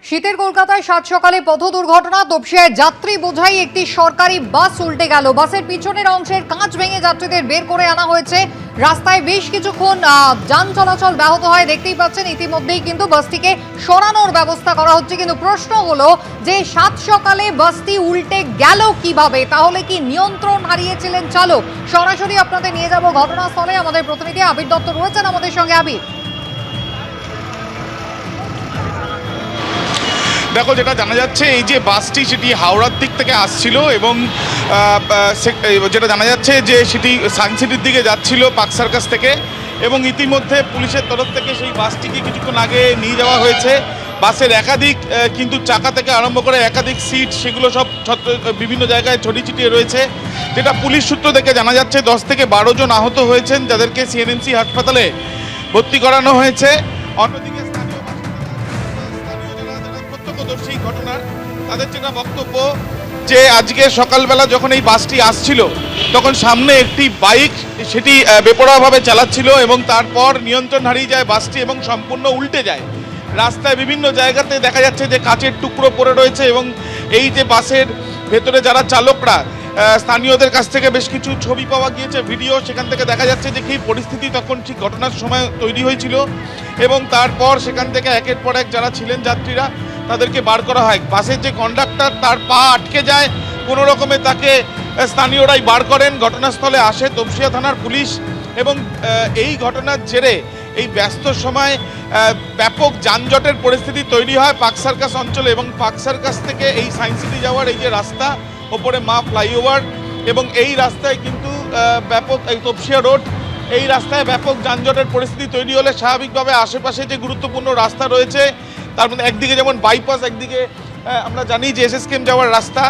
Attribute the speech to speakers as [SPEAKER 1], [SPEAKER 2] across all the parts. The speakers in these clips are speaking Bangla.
[SPEAKER 1] শীতের কলকাতায় সাত সকালে পথ দুর্ঘটনা। তপসিয়ায় যাত্রী বোঝাই একটি সরকারি বাস উল্টে গেল। বাসের পিছনের অংশের কাঁচ ভেঙে যাত্রীদের বের করে আনা হয়েছে। রাস্তায় বেশ কিছুক্ষণ যান চলাচল ব্যাহত হয়। দেখতেই পাচ্ছেন ইতিমধ্যেই কিন্তু বাসটিকে সরানোর ব্যবস্থা করা হচ্ছে। কিন্তু প্রশ্ন হলো যে সাত সকালে বাসটি উল্টে গেল কিভাবে? তাহলে কি নিয়ন্ত্রণ হারিয়েছিলেন চালক? সরাসরি আপনাদের নিয়ে যাব ঘটনাস্থলে। আমাদের প্রতিনিধি আবির দত্ত রয়েছেন আমাদের সঙ্গে। আবির,
[SPEAKER 2] দেখো, যেটা জানা যাচ্ছে এই যে বাসটি সেটি হাওড়ার দিক থেকে আসছিল এবং যেটা জানা যাচ্ছে যে সেটি সায়েন্স সিটির দিকে যাচ্ছিল পার্ক সার্কাস থেকে, এবং ইতিমধ্যে পুলিশের তরফ থেকে সেই বাসটিকে কিছুক্ষণ আগে নিয়ে যাওয়া হয়েছে। বাসের একাধিক কিন্তু চাকা থেকে আরম্ভ করে একাধিক সিট সেগুলো সব বিভিন্ন জায়গায় ছড়িয়ে ছিটিয়ে রয়েছে। যেটা পুলিশ সূত্র থেকে জানা যাচ্ছে 10 থেকে 12 জন আহত হয়েছেন, যাদেরকে সিএনএমসি হাসপাতালে ভর্তি করানো হয়েছে। অন্যদিকে প্রত্যক্ষদর্শী ঘটনার তাদের যেটা বক্তব্য যে আজকে সকালবেলা যখন এই বাসটি আসছিল তখন সামনে একটি বাইক সেটি বেপরোয়াভাবে চালাচ্ছিল এবং তারপর নিয়ন্ত্রণ হারিয়ে যায় বাসটি এবং সম্পূর্ণ উল্টে যায়। রাস্তায় বিভিন্ন জায়গাতে দেখা যাচ্ছে যে কাচের টুকরো পড়ে রয়েছে এবং এই যে বাসের ভেতরে যারা চালকরা, স্থানীয়দের কাছ থেকে বেশ কিছু ছবি পাওয়া গিয়েছে, ভিডিও, সেখান থেকে দেখা যাচ্ছে যে কী পরিস্থিতি তখন ঠিক ঘটনার সময় তৈরি হয়েছিল। এবং তারপর সেখান থেকে একের পর এক যারা ছিলেন যাত্রীরা তাদেরকে বার করা হয়। বাসের যে কন্ডাক্টর তার পা আটকে যায়, কোনো রকমে তাকে স্থানীয়রাই বার করেন। ঘটনাস্থলে আসে তপসিয়া থানার পুলিশ এবং এই ঘটনার জেরে এই ব্যস্ত সময় ব্যাপক যানজটের পরিস্থিতি তৈরি হয় পার্ক সার্কাস অঞ্চলে। এবং পার্ক সার্কাস থেকে এই সায়েন্স সিটি যাওয়ার এই যে রাস্তা, ওপরে মা ফ্লাইওভার, এবং এই রাস্তায় কিন্তু ব্যাপক এই তপসিয়া রোড, এই রাস্তায় ব্যাপক যানজটের পরিস্থিতি তৈরি হলে স্বাভাবিকভাবে আশেপাশে যে গুরুত্বপূর্ণ রাস্তা রয়েছে তার মধ্যে একদিকে যেমন বাইপাস, একদিকে আমরা জানি যে এসএসকেএম যাওয়ার রাস্তা,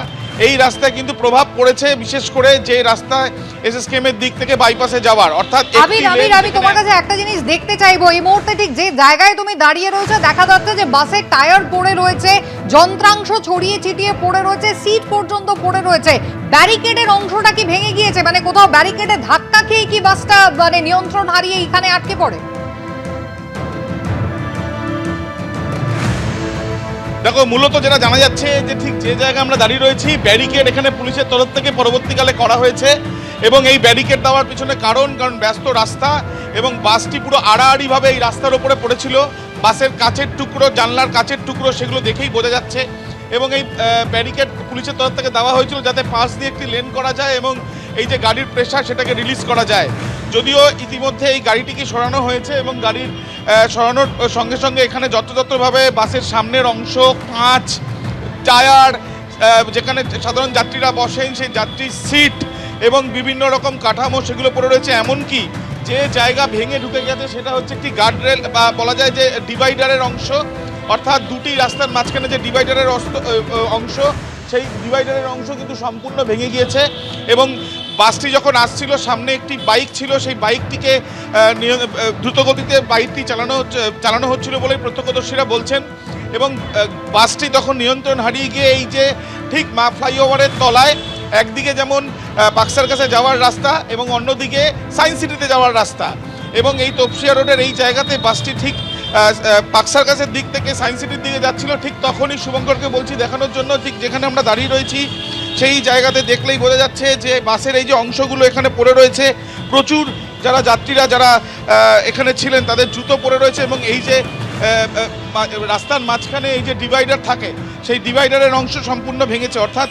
[SPEAKER 2] এই রাস্তায় কিন্তু প্রভাব পড়েছে, বিশেষ করে যে রাস্তায় এসএসকেএম এর দিক থেকে বাইপাসে যাওয়ার। অর্থাৎ
[SPEAKER 1] আমি তোমার কাছে একটা জিনিস দেখতে চাইবো। এই মুহূর্তে ঠিক যে জায়গায় তুমি দাঁড়িয়ে রয়েছে দেখা যাচ্ছে যে বাসের টায়ার পড়ে রয়েছে, যন্ত্রাংশ ছড়িয়ে ছিটিয়ে পড়ে রয়েছে, সিট পর্যন্ত পড়ে রয়েছে। ব্যারিকেডের অংশটা কি ভেঙে গিয়েছে? মানে কোথাও ব্যারিকেডে ধাক্কা খেয়ে কি বাসটা মানে নিয়ন্ত্রণ হারিয়ে এখানে আটকে পড়ে?
[SPEAKER 2] দেখো, মূলত যেটা জানা যাচ্ছে যে ঠিক যে জায়গায় আমরা দাঁড়িয়ে রয়েছি, ব্যারিকেড এখানে পুলিশের তরফ থেকে পরবর্তীকালে করা হয়েছে। এবং এই ব্যারিকেড দেওয়ার পিছনে কারণ ব্যস্ত রাস্তা এবং বাসটি পুরো আড়াআড়িভাবে এই রাস্তার উপরে পড়েছিল। বাসের কাচের টুকরো, জানলার কাচের টুকরো, সেগুলো দেখেই বোঝা যাচ্ছে। এবং এই ব্যারিকেড পুলিশের তরফ থেকে দেওয়া হয়েছিল যাতে পাশ দিয়ে একটি লেন করা যায় এবং এই যে গাড়ির প্রেসার সেটাকে রিলিজ করা যায়। যদিও ইতিমধ্যে এই গাড়িটিকে সরানো হয়েছে এবং গাড়ির সরানোর সঙ্গে সঙ্গে এখানে যত্রতত্রভাবে বাসের সামনের অংশ, কাঁচ, টায়ার, যেখানে সাধারণ যাত্রীরা বসেন সেই যাত্রীর সিট এবং বিভিন্ন রকম কাঠামো সেগুলো পড়ে রয়েছে। এমনকি যে জায়গা ভেঙে ঢুকে গেছে সেটা হচ্ছে একটি গার্ডরেল বা বলা যায় যে ডিভাইডারের অংশ, অর্থাৎ দুটি রাস্তার মাঝখানে যে ডিভাইডারের অংশ, সেই ডিভাইডারের অংশ কিন্তু সম্পূর্ণ ভেঙে গিয়েছে। এবং বাসটি যখন আসছিল সামনে একটি বাইক ছিল, সেই বাইকটিকে দ্রুতগতিতে বাইকটি চালানো হচ্ছিল বলেই প্রত্যক্ষদর্শীরা বলছেন। এবং বাসটি তখন নিয়ন্ত্রণ হারিয়ে গিয়ে এই যে ঠিক মা ফ্লাইওভারের তলায় একদিকে যেমন পার্ক সার্কাসে যাওয়ার রাস্তা এবং অন্যদিকে সায়েন্স সিটিতে যাওয়ার রাস্তা, এবং এই তপসিয়া রোডের এই জায়গাতে বাসটি ঠিক পার্ক সার্কাসের দিক থেকে সায়েন্স সিটির দিকে যাচ্ছিল। ঠিক তখনই শুভঙ্করকে বলছি দেখানোর জন্য, ঠিক যেখানে আমরা দাঁড়িয়ে রয়েছি সেই জায়গাতে দেখলেই বোঝা যাচ্ছে যে বাসের এই যে অংশগুলো এখানে পড়ে রয়েছে। প্রচুর যারা যাত্রীরা যারা এখানে ছিলেন তাদের জুতো পড়ে রয়েছে এবং এই যে রাস্তার মাঝখানে এই যে ডিভাইডার থাকে সেই ডিভাইডারের অংশ সম্পূর্ণ ভেঙেছে। অর্থাৎ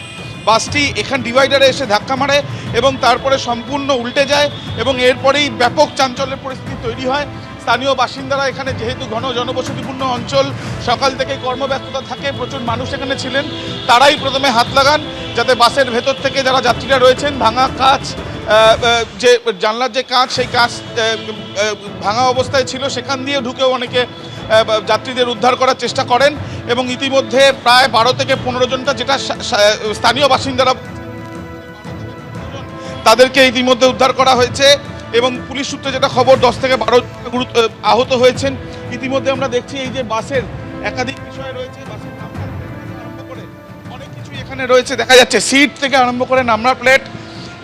[SPEAKER 2] বাসটি এখান ডিভাইডারে এসে ধাক্কা মারে এবং তারপরে সম্পূর্ণ উল্টে যায় এবং এরপরেই ব্যাপক চাঞ্চল্যের পরিস্থিতি তৈরি হয়। স্থানীয় বাসিন্দারা, এখানে যেহেতু ঘন জনবসতিপূর্ণ অঞ্চল, সকাল থেকে কর্মব্যস্ততা থাকে, প্রচুর মানুষ এখানে ছিলেন, তারাই প্রথমে হাত লাগান যাতে বাসের ভেতর থেকে যারা যাত্রীরা রয়েছেন ভাঙা কাঁচ, যে জানলার যে কাঁচ সেই কাঁচ ভাঙা অবস্থায় ছিল, সেখান দিয়ে ঢুকেও অনেকে যাত্রীদের উদ্ধার করার চেষ্টা করেন। এবং ইতিমধ্যে প্রায় 12 থেকে 15 জনটা, যেটা স্থানীয় বাসিন্দারা, তাদেরকে ইতিমধ্যে উদ্ধার করা হয়েছে। এবং পুলিশ সূত্রে যেটা খবর 10 থেকে 12 আহত হয়েছেন। ইতিমধ্যে আমরা দেখছি এই যে বাসের একাধিক বিষয় রয়েছে, বাসের নাম্বার আরম্ভ করে অনেক কিছু এখানে রয়েছে দেখা যাচ্ছে, সিট থেকে আরম্ভ করে নাম্বার প্লেট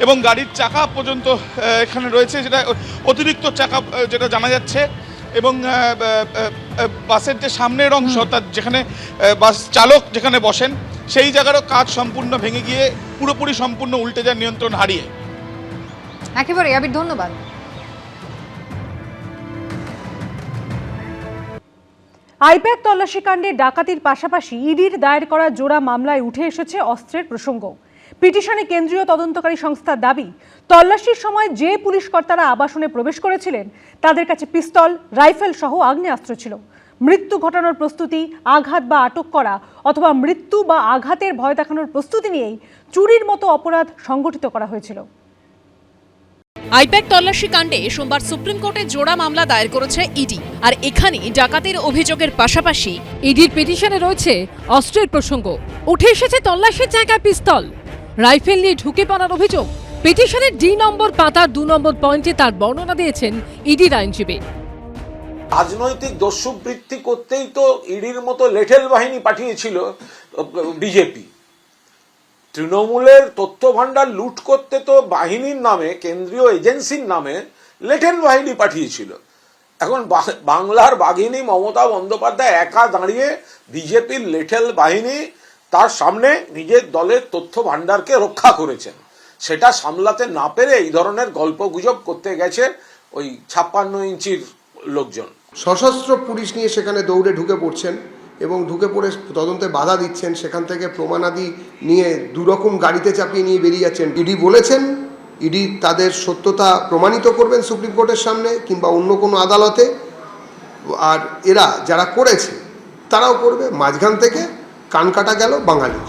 [SPEAKER 2] এবং গাড়ির চাকা পর্যন্ত এখানে রয়েছে, যেটা অতিরিক্ত চাকা যেটা জানা যাচ্ছে। এবং বাসের যে সামনের অংশ তার যেখানে বাস চালক যেখানে বসেন সেই জায়গারও কাজ সম্পূর্ণ ভেঙে গিয়ে পুরোপুরি সম্পূর্ণ উল্টে যায় নিয়ন্ত্রণ হারিয়ে।
[SPEAKER 1] একেবারে আবির, ধন্যবাদ।
[SPEAKER 3] আইপ্যাক তল্লাশি কাণ্ডে ডাকাতির পাশাপাশি ইডির দায়ের করা জোড়া মামলায় উঠে এসেছে অস্ত্রের প্রসঙ্গ। পিটিশনে কেন্দ্রীয় তদন্তকারী সংস্থার দাবি, তল্লাশির সময় যে পুলিশ কর্তারা আবাসনে প্রবেশ করেছিলেন তাদের কাছে পিস্তল, রাইফেল সহ আগ্নেয়াস্ত্র ছিল। মৃত্যু ঘটানোর প্রস্তুতি, আঘাত বা আটক করা অথবা মৃত্যু বা আঘাতের ভয় দেখানোর প্রস্তুতি নিয়েই চুরির মতো অপরাধ সংগঠিত করা হয়েছিল।
[SPEAKER 4] আইপ্যাক তল্লাশি কাণ্ডে সোমবার সুপ্রিম কোর্টে জোড়া মামলা দায়ের করেছে ইডি। আর এখানে ডাকাতির অভিযোগের পাশাপাশি
[SPEAKER 5] ইডির পিটিশনে রয়েছে অস্ত্রের প্রসঙ্গ। উঠে এসেছে তল্লাশির জায়গায় পিস্তল, রাইফেল নিয়ে ঢুকে পড়ার অভিযোগ। পিটিশনের ডি নম্বর পাতার 2 নম্বর পয়েন্টে তার বর্ণনা দিয়েছেন ইডির আইনজীবী।
[SPEAKER 6] রাজনৈতিক দস্যুবৃত্তি করতেই তো ইডির মতো লেঠেল বাহিনী পাঠিয়েছিল বিজেপি। তৃণমূলের তথ্য ভান্ডার লুট করতে তো বাহিনীর নামে, কেন্দ্রীয় এজেন্সির নামে লেঠেল বাহিনী পাঠিয়েছিল। এখন বাংলার বাঘিনী মমতা বন্দ্যোপাধ্যায় একা দাঁড়িয়ে বিজেপির লেঠেল বাহিনী তার সামনে নিজের দলের তথ্য ভান্ডারকে রক্ষা করেছেন। সেটা সামলাতে না পেরে এই ধরনের গল্পগুজব করতে গেছে ওই 56 ইঞ্চির লোকজন।
[SPEAKER 7] সশস্ত্র পুলিশ নিয়ে সেখানে দৌড়ে ঢুকে পড়ছেন এবং ঢুকে পড়ে তদন্তে বাধা দিচ্ছেন। সেখান থেকে প্রমাণাদি নিয়ে দুরকম গাড়িতে চাপিয়ে নিয়ে বেরিয়ে যাচ্ছেন। ইডি বলেছেন ইডি তাদের সত্যতা প্রমাণিত করবেন সুপ্রিম কোর্টের সামনে কিংবা অন্য কোনো আদালতে, আর এরা যারা করেছে তারাও করবে। মাঝখান থেকে কান কাটা গেল বাঙালির।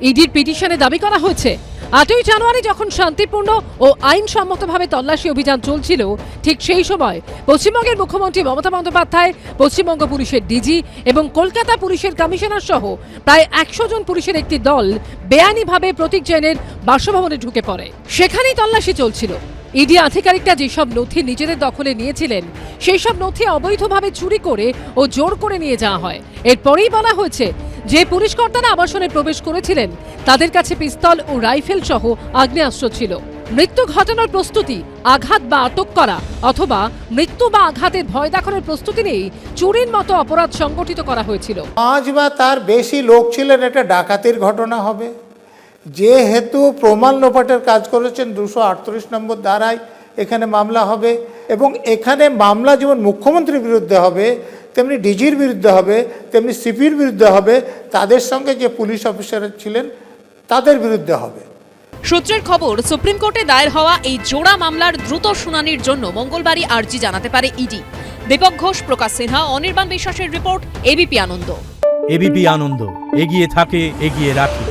[SPEAKER 5] ইডির পিটিশনে দাবি করা হয়েছে, 8ই জানুয়ারি যখন শান্তিপূর্ণ ও আইনসম্মতভাবে তল্লাশি অভিযান চলছিল, ঠিক সেই সময় পশ্চিমবঙ্গের মুখ্যমন্ত্রী মমতা বন্দ্যোপাধ্যায়, পশ্চিমবঙ্গ পুলিশের ডিজি এবং কলকাতা পুলিশের কমিশনার সহ প্রায় 100 জন পুলিশের একটি দল বেআইনিভাবে প্রতীক জৈনের বাসভবনে ঢুকে পড়ে। সেখানেই তল্লাশি চলছিল। ইডি আধিকারিকরা যেসব নথি নিজেদের দখলে নিয়েছিলেন সেই সব নথি অবৈধভাবে চুরি করে ও জোর করে নিয়ে যাওয়া হয়। এরপরেই বলা হয়েছে, যে পুলিশ কর্তারা আবাসনে প্রবেশ করেছিলেন তাদের কাছে পিস্তল ও রাইফেল সহ আগ্নেয়াস্ত্র ছিল। মৃত্যু ঘটানোর প্রস্তুতি, আঘাত বা আটক করা অথবা মৃত্যু বা আঘাতের ভয় দেখানোর প্রস্তুতি নিয়েই চুরির মতো অপরাধ সংগঠিত করা হয়েছিল।
[SPEAKER 8] 5 বা তার বেশি লোক ছিলেন, এটা ডাকাতির ঘটনা হবে। যেহেতু প্রমাণ লোপাটের কাজ করেছেন 238 নম্বর ধারায় এখানে মামলা হবে এবং এখানে মামলা যেমন মুখ্যমন্ত্রীর বিরুদ্ধে হবে, তেমনি ডিজির বিরুদ্ধে হবে, তেমনি সিপির বিরুদ্ধে হবে, তাদের সঙ্গে যে পুলিশ অফিসার ছিলেন তাদের বিরুদ্ধে হবে।
[SPEAKER 4] সূত্রের খবর, সুপ্রিম কোর্টে দায়ের হওয়া এই জোড়া মামলার দ্রুত শুনানির জন্য মঙ্গলবারই আর্জি জানাতে পারে ইডি। দীপক ঘোষ, প্রকাশ সিনহা, অনির্বাণ বিশ্বাসের রিপোর্ট, এবিপি আনন্দ।
[SPEAKER 9] এবিপি আনন্দ, এগিয়ে থাকে, এগিয়ে রাখে।